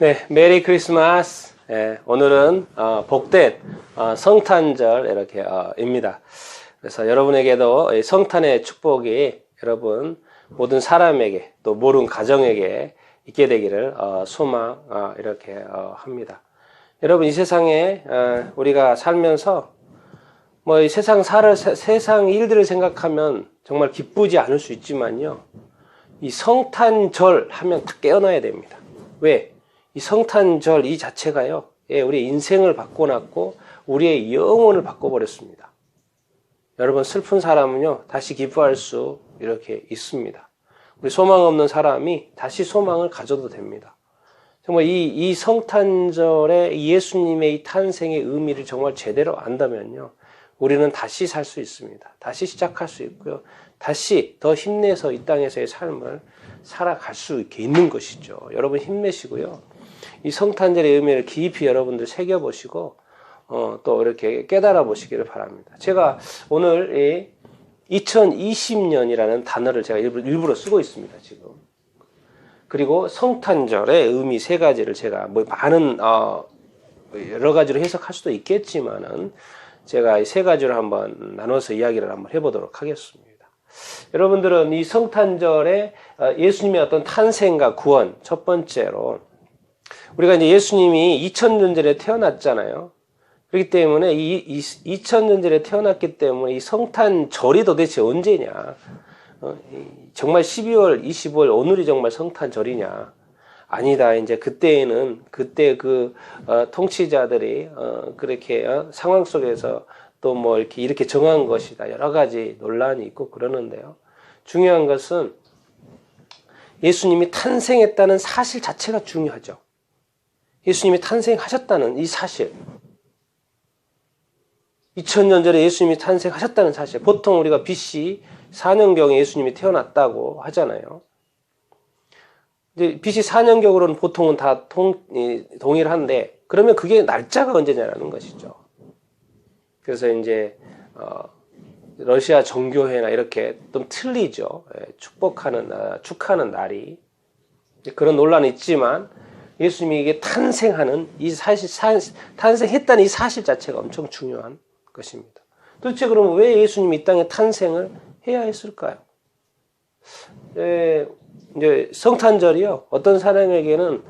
네, 메리 크리스마스. 오늘은 복된 성탄절 입니다. 그래서 여러분에게도 성탄의 축복이 여러분 모든 사람에게 또 모든 가정에게 있게 되기를 합니다. 여러분 이 세상에 우리가 살면서 뭐 이 세상 일들을 생각하면 정말 기쁘지 않을 수 있지만요. 이 성탄절 하면 다 깨어나야 됩니다. 왜? 이 성탄절 이 자체가요. 우리의 인생을 바꿔놨고 우리의 영혼을 바꿔버렸습니다. 여러분 슬픈 사람은요. 다시 기뻐할 수 이렇게 있습니다. 우리 소망 없는 사람이 다시 소망을 가져도 됩니다. 정말 이 성탄절에 예수님의 이 탄생의 의미를 정말 제대로 안다면요. 우리는 다시 살 수 있습니다. 다시 시작할 수 있고요. 다시 더 힘내서 이 땅에서의 삶을 살아갈 수 있게 있는 것이죠. 여러분 힘내시고요. 이 성탄절의 의미를 깊이 여러분들 새겨보시고 또 이렇게 깨달아 보시기를 바랍니다. 제가 오늘 2020년이라는 단어를 제가 일부러 쓰고 있습니다. 지금. 그리고 성탄절의 의미 세 가지를 제가 뭐 많은 여러 가지로 해석할 수도 있겠지만은 제가 이 세 가지로 한번 나눠서 이야기를 한번 해보도록 하겠습니다. 여러분들은 이 성탄절에 예수님의 어떤 탄생과 구원, 첫 번째로 우리가 이제 예수님이 2000년 전에 태어났잖아요. 그렇기 때문에 이 2000년 전에 태어났기 때문에 이 성탄절이 도대체 언제냐? 정말 12월 25일 오늘이 정말 성탄절이냐? 아니다. 이제 그때 통치자들이 그렇게 상황 속에서 또 뭐 이렇게 정한 것이다. 여러 가지 논란이 있고 그러는데요. 중요한 것은 예수님이 탄생했다는 사실 자체가 중요하죠. 예수님이 탄생하셨다는 이 사실. 2000년 전에 예수님이 탄생하셨다는 사실. 보통 우리가 BC 4년경에 예수님이 태어났다고 하잖아요. 이제 BC 4년경으로는 보통은 다 동일한데, 그러면 그게 날짜가 언제냐라는 것이죠. 그래서 이제, 러시아 정교회나 이렇게 좀 틀리죠. 축하는 날이. 그런 논란이 있지만, 예수님이 이게 탄생하는 이 사실, 탄생했다는 이 사실 자체가 엄청 중요한 것입니다. 도대체 그러면 왜 예수님이 이 땅에 탄생을 해야 했을까요? 이제 성탄절이요. 어떤 사람에게는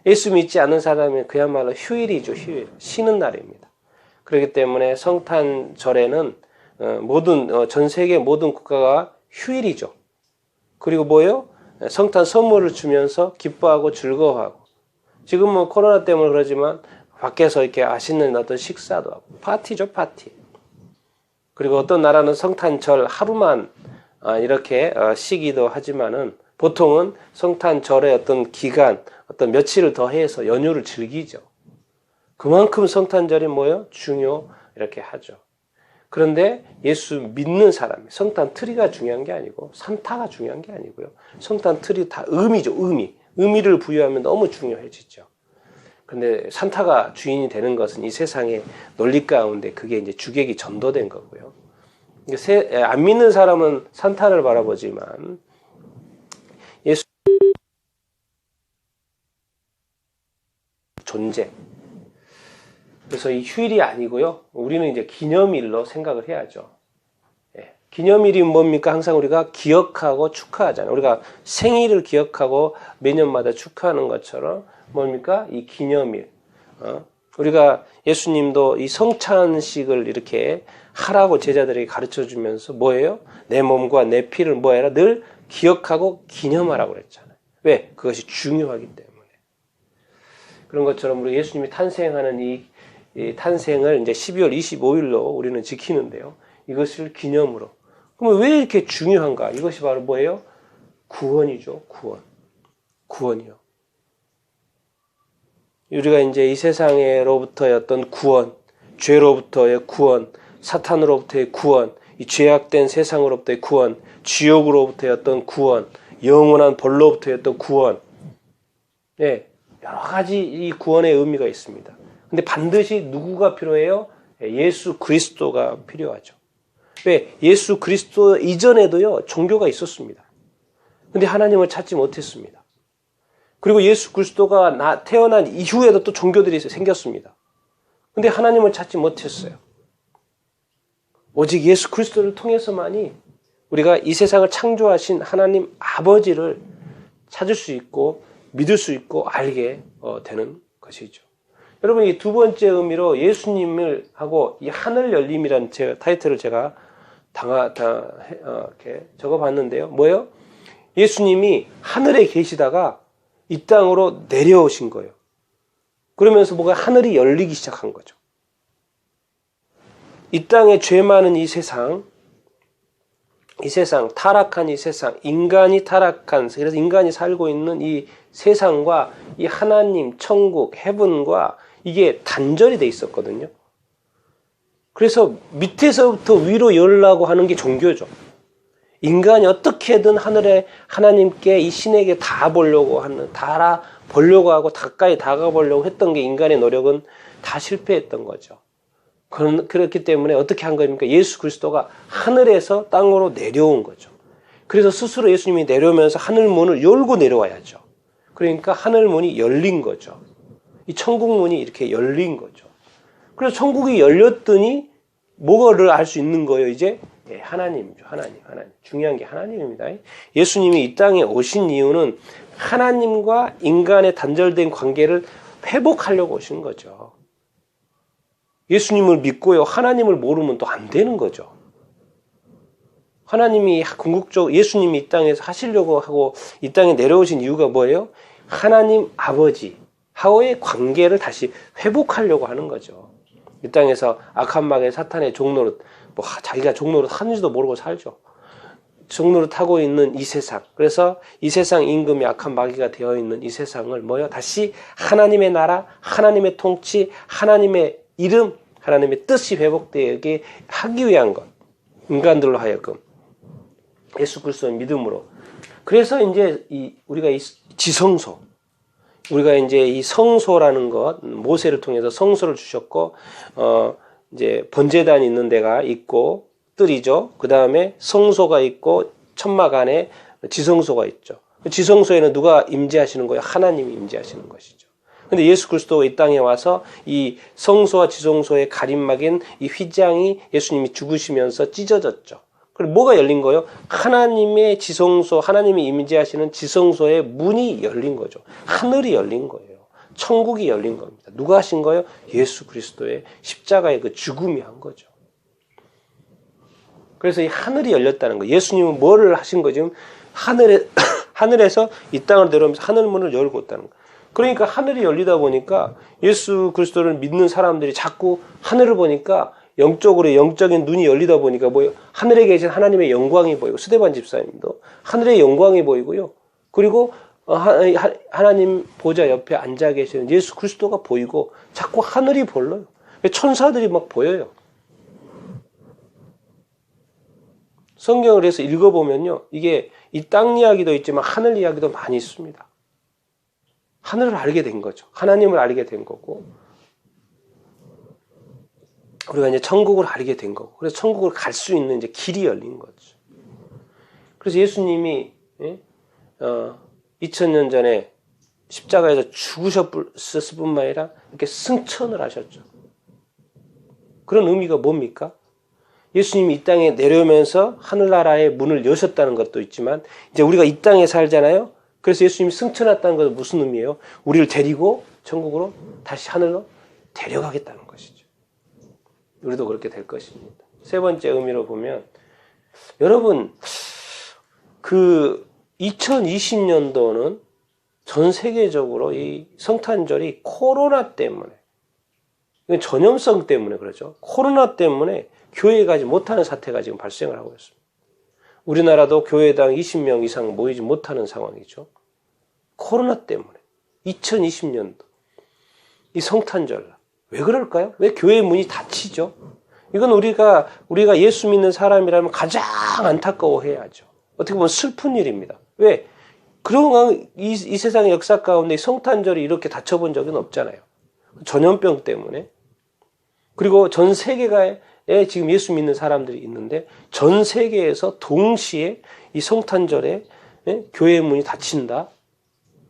예수 믿지 않는 사람이 그야말로 휴일이죠. 휴일. 쉬는 날입니다. 그렇기 때문에 성탄절에는 전 세계 모든 국가가 휴일이죠. 그리고 뭐예요? 성탄 선물을 주면서 기뻐하고 즐거워하고. 지금 뭐 코로나 때문에 그러지만 밖에서 이렇게 맛있는 어떤 식사도 하고. 파티죠, 파티. 그리고 어떤 나라는 성탄절 하루만 이렇게 쉬기도 하지만은 보통은 성탄절의 어떤 기간, 어떤 며칠을 더해서 연휴를 즐기죠. 그만큼 성탄절이 뭐예요? 이렇게 하죠. 그런데 예수 믿는 사람이 성탄 트리가 중요한 게 아니고 산타가 중요한 게 아니고요. 성탄 트리 다 의미죠. 의미를 부여하면 너무 중요해지죠. 그런데 산타가 주인이 되는 것은 이 세상의 논리 가운데 그게 이제 주객이 전도된 거고요. 안 믿는 사람은 산타를 바라보지만 예수 존재. 그래서 이 휴일이 아니고요. 우리는 이제 기념일로 생각을 해야죠. 기념일이 뭡니까? 항상 우리가 기억하고 축하하잖아요. 우리가 생일을 기억하고 매년마다 축하하는 것처럼 뭡니까? 이 기념일. 우리가 예수님도 이 성찬식을 이렇게 하라고 제자들에게 가르쳐 주면서 뭐예요? 내 몸과 내 피를 뭐해라? 늘 기억하고 기념하라고 그랬잖아요. 왜? 그것이 중요하기 때문에. 그런 것처럼 우리 예수님이 탄생하는 이 탄생을 이제 12월 25일로 우리는 지키는데요. 이것을 기념으로. 그러면 왜 이렇게 중요한가? 이것이 바로 뭐예요? 구원이죠. 구원이요. 우리가 이제 이 세상으로부터의 어떤 구원, 죄로부터의 구원, 사탄으로부터의 구원, 이 죄악된 세상으로부터의 구원, 지옥으로부터의 어떤 구원, 영원한 벌로부터의 어떤 구원. 여러 가지 이 구원의 의미가 있습니다. 근데 반드시 누구가 필요해요? 예수 그리스도가 필요하죠. 왜? 예수 그리스도 이전에도요, 종교가 있었습니다. 근데 하나님을 찾지 못했습니다. 그리고 예수 그리스도가 태어난 이후에도 또 종교들이 생겼습니다. 근데 하나님을 찾지 못했어요. 오직 예수 그리스도를 통해서만이 우리가 이 세상을 창조하신 하나님 아버지를 찾을 수 있고 믿을 수 있고 알게 되는 것이죠. 여러분, 이 두 번째 의미로 예수님을 하고 이 하늘 열림이라는 타이틀을 제가 이렇게 적어봤는데요. 뭐예요? 예수님이 하늘에 계시다가 이 땅으로 내려오신 거예요. 그러면서 뭐가 하늘이 열리기 시작한 거죠. 이 땅에 죄 많은 이 세상, 타락한 이 세상, 인간이 타락한, 그래서 인간이 살고 있는 이 세상과 이 하나님, 천국, 헤븐과 이게 단절이 돼 있었거든요. 그래서 밑에서부터 위로 열라고 하는 게 종교죠. 인간이 어떻게든 하늘에 하나님께 이 신에게 닿아보려고 하고 가까이 다가보려고 했던 게 인간의 노력은 다 실패했던 거죠. 그렇기 때문에 어떻게 한 겁니까? 예수 그리스도가 하늘에서 땅으로 내려온 거죠. 그래서 스스로 예수님이 내려오면서 하늘 문을 열고 내려와야죠. 그러니까 하늘 문이 열린 거죠. 이 천국 문이 이렇게 열린 거죠. 그래서 천국이 열렸더니 뭐를 알 수 있는 거예요, 이제? 하나님이죠. 하나님. 중요한 게 하나님입니다. 예수님이 이 땅에 오신 이유는 하나님과 인간의 단절된 관계를 회복하려고 오신 거죠. 예수님을 믿고요, 하나님을 모르면 또 안 되는 거죠. 하나님이 궁극적으로 예수님이 이 땅에서 하시려고 하고 이 땅에 내려오신 이유가 뭐예요? 하나님 아버지하고의 관계를 다시 회복하려고 하는 거죠. 이 땅에서 악한 마귀 사탄의 종노릇, 자기가 종노릇 하는지도 모르고 살죠. 종노릇 하고 있는 이 세상. 그래서 이 세상 임금이 악한 마귀가 되어 있는 이 세상을 다시 하나님의 나라, 하나님의 통치, 하나님의 이름, 하나님의 뜻이 회복되게 하기 위한 것. 인간들로 하여금 예수 그리스도의 믿음으로. 그래서 이제 우리가 이 지성소, 우리가 이제 이 성소라는 것, 모세를 통해서 성소를 주셨고, 이제 번제단이 있는 데가 있고, 뜰이죠. 그 다음에 성소가 있고, 천막 안에 지성소가 있죠. 지성소에는 누가 임재하시는 거예요? 하나님이 임재하시는 것이죠. 근데 예수 그리스도가 이 땅에 와서 이 성소와 지성소의 가림막인 이 휘장이 예수님이 죽으시면서 찢어졌죠. 그리고 뭐가 열린 거예요? 하나님의 지성소, 하나님이 임재하시는 지성소의 문이 열린 거죠. 하늘이 열린 거예요. 천국이 열린 겁니다. 누가 하신 거예요? 예수 그리스도의 십자가의 그 죽음이 한 거죠. 그래서 이 하늘이 열렸다는 거예요. 예수님은 뭐를 하신 거죠? 하늘에서 이 땅을 내려오면서 하늘 문을 열고 있다는 거예요. 그러니까 하늘이 열리다 보니까 예수 그리스도를 믿는 사람들이 자꾸 하늘을 보니까 영적인 눈이 열리다 보니까 하늘에 계신 하나님의 영광이 보이고, 스데반 집사님도 하늘의 영광이 보이고요. 그리고 하나님 보좌 옆에 앉아 계시는 예수 그리스도가 보이고 자꾸 하늘이 보여요. 천사들이 막 보여요. 성경을 해서 읽어보면요, 이게 이 땅 이야기도 있지만 하늘 이야기도 많이 있습니다. 하늘을 알게 된 거죠. 하나님을 알게 된 거고, 우리가 이제 천국을 알게 된 거고, 그래서 천국을 갈 수 있는 이제 길이 열린 거죠. 그래서 예수님이 2000년 전에 십자가에서 죽으셨을 뿐만 아니라 이렇게 승천을 하셨죠. 그런 의미가 뭡니까? 예수님이 이 땅에 내려오면서 하늘나라의 문을 여셨다는 것도 있지만, 이제 우리가 이 땅에 살잖아요. 그래서 예수님이 승천했다는 것은 무슨 의미예요? 우리를 데리고 천국으로 다시 하늘로 데려가겠다는 것이죠. 우리도 그렇게 될 것입니다. 세 번째 의미로 보면, 여러분, 2020년도는 전 세계적으로 이 성탄절이 코로나 때문에, 이건 전염성 때문에 그러죠. 코로나 때문에 교회에 가지 못하는 사태가 지금 발생을 하고 있습니다. 우리나라도 교회당 20명 이상 모이지 못하는 상황이죠. 코로나 때문에. 2020년도. 이 성탄절. 왜 그럴까요? 왜 교회의 문이 닫히죠? 이건 우리가 예수 믿는 사람이라면 가장 안타까워해야죠. 어떻게 보면 슬픈 일입니다. 왜? 그동안 이 세상의 역사 가운데 성탄절이 이렇게 닫혀본 적은 없잖아요. 전염병 때문에. 그리고 전 세계에 지금 예수 믿는 사람들이 있는데, 전 세계에서 동시에 이 성탄절에 교회의 문이 닫힌다.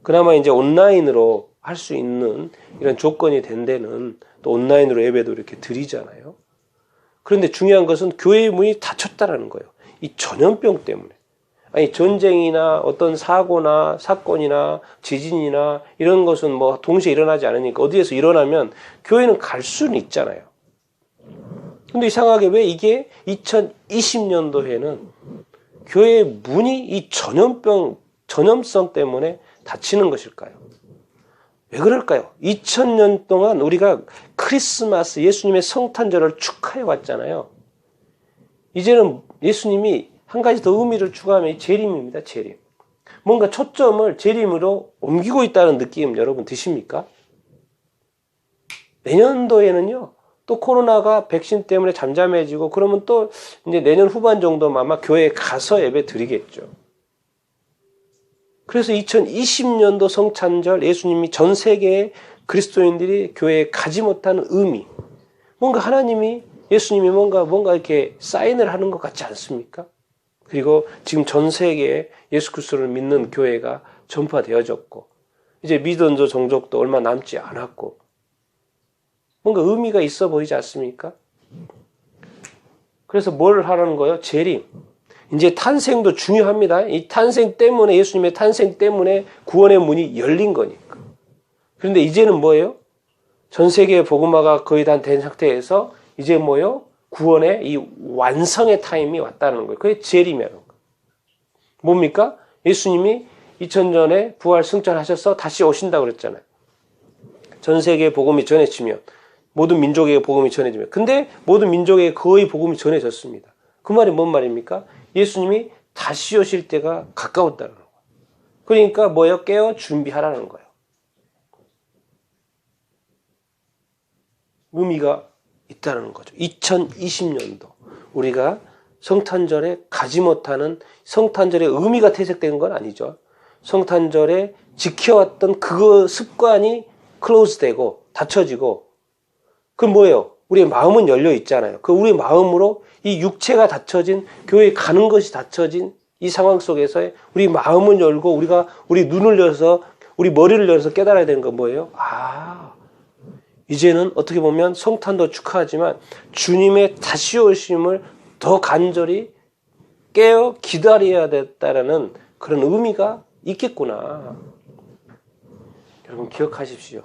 그나마 이제 온라인으로 할 수 있는 이런 조건이 된 데는 또 온라인으로 예배도 이렇게 드리잖아요. 그런데 중요한 것은 교회의 문이 닫혔다라는 거예요. 이 전염병 때문에. 아니, 전쟁이나 어떤 사고나 사건이나 지진이나 이런 것은 뭐 동시에 일어나지 않으니까 어디에서 일어나면 교회는 갈 수는 있잖아요. 근데 이상하게 왜 이게 2020년도에는 교회의 문이 이 전염성 때문에 닫히는 것일까요? 왜 그럴까요? 2000년 동안 우리가 크리스마스 예수님의 성탄절을 축하해 왔잖아요. 이제는 예수님이 한 가지 더 의미를 추가하면 재림입니다. 재림. 뭔가 초점을 재림으로 옮기고 있다는 느낌 여러분 드십니까? 내년도에는요. 또 코로나가 백신 때문에 잠잠해지고 그러면 또 이제 내년 후반 정도면 아마 교회에 가서 예배 드리겠죠. 그래서 2020년도 성탄절 예수님이 전 세계의 그리스도인들이 교회에 가지 못하는 의미. 뭔가 하나님이 예수님이 뭔가 이렇게 사인을 하는 것 같지 않습니까? 그리고 지금 전 세계에 예수 그리스도를 믿는 교회가 전파되어졌고 이제 믿은 저 종족도 얼마 남지 않았고 뭔가 의미가 있어 보이지 않습니까? 그래서 뭘 하라는 거예요? 재림. 이제 탄생도 중요합니다. 이 탄생 때문에 예수님의 탄생 때문에 구원의 문이 열린 거니까. 그런데 이제는 뭐예요? 전 세계의 복음화가 거의 다 된 상태에서 이제 뭐예요? 구원의 이 완성의 타임이 왔다는 거예요. 그게 재림이라는 거예요. 뭡니까? 예수님이 2000년에 부활 승천하셔서 다시 오신다고 그랬잖아요. 전 세계에 복음이 전해지면 모든 민족에게 복음이 전해지면 근데 모든 민족에게 거의 복음이 전해졌습니다. 그 말이 뭔 말입니까? 예수님이 다시 오실 때가 가까웠다는 거예요. 그러니까 뭐예요? 깨어 준비하라는 거예요. 의미가 있다는 거죠. 2020년도 우리가 성탄절에 가지 못하는 성탄절의 의미가 퇴색된 건 아니죠. 성탄절에 지켜왔던 그 습관이 클로즈되고 닫혀지고 그럼 뭐예요? 우리의 마음은 열려 있잖아요. 그 우리의 마음으로 이 육체가 닫혀진 교회에 가는 것이 닫혀진 이 상황 속에서 우리 마음은 열고 우리가 우리 눈을 열어서 우리 머리를 열어서 깨달아야 되는 건 뭐예요? 이제는 어떻게 보면 성탄도 축하하지만 주님의 다시 오심을 더 간절히 깨어 기다려야 됐다라는 그런 의미가 있겠구나. 여러분 기억하십시오.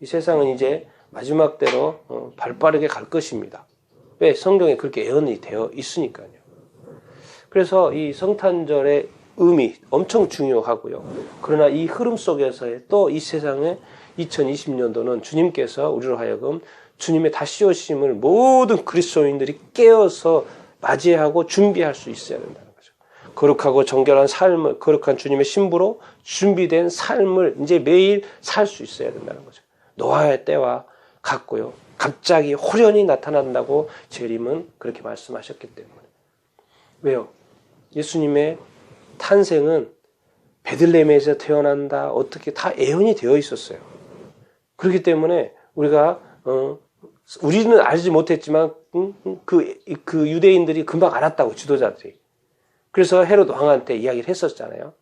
이 세상은 이제 마지막 때로 발빠르게 갈 것입니다. 왜? 성경에 그렇게 예언이 되어 있으니까요. 그래서 이 성탄절의 의미 엄청 중요하고요. 그러나 이 흐름 속에서의 또 이 세상의 2020년도는 주님께서 우리로 하여금 주님의 다시 오심을 모든 그리스도인들이 깨어서 맞이하고 준비할 수 있어야 된다는 거죠. 거룩하고 정결한 삶을, 거룩한 주님의 신부로 준비된 삶을 이제 매일 살 수 있어야 된다는 거죠. 노아의 때와 같고요. 갑자기 호련히 나타난다고 재림은 그렇게 말씀하셨기 때문에. 왜요? 예수님의 탄생은 베들레헴에서 태어난다. 어떻게 다 예언이 되어 있었어요. 그렇기 때문에 우리가 우리는 알지 못했지만 그 유대인들이 금방 알았다고 지도자들이. 그래서 헤롯 왕한테 이야기를 했었잖아요.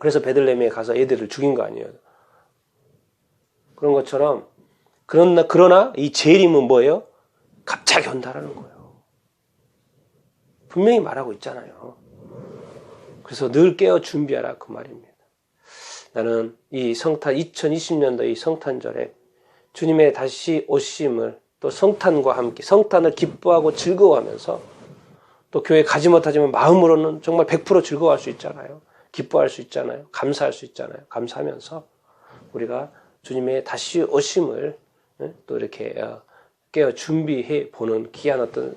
그래서 베들레헴에 가서 애들을 죽인 거 아니에요. 그런 것처럼 그러나 이 재림은 뭐예요? 갑자기 온다라는 거예요. 분명히 말하고 있잖아요. 그래서 늘 깨어 준비하라 그 말입니다. 나는 이 2020년도 이 성탄절에 주님의 다시 오심을 또 성탄과 함께 성탄을 기뻐하고 즐거워하면서 또 교회 가지 못하지만 마음으로는 정말 100% 즐거워할 수 있잖아요. 기뻐할 수 있잖아요. 감사할 수 있잖아요. 감사하면서 우리가 주님의 다시 오심을 또 이렇게 깨어 준비해 보는 귀한 어떤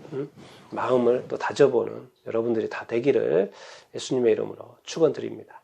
마음을 또 다져보는 여러분들이 다 되기를 예수님의 이름으로 축원드립니다.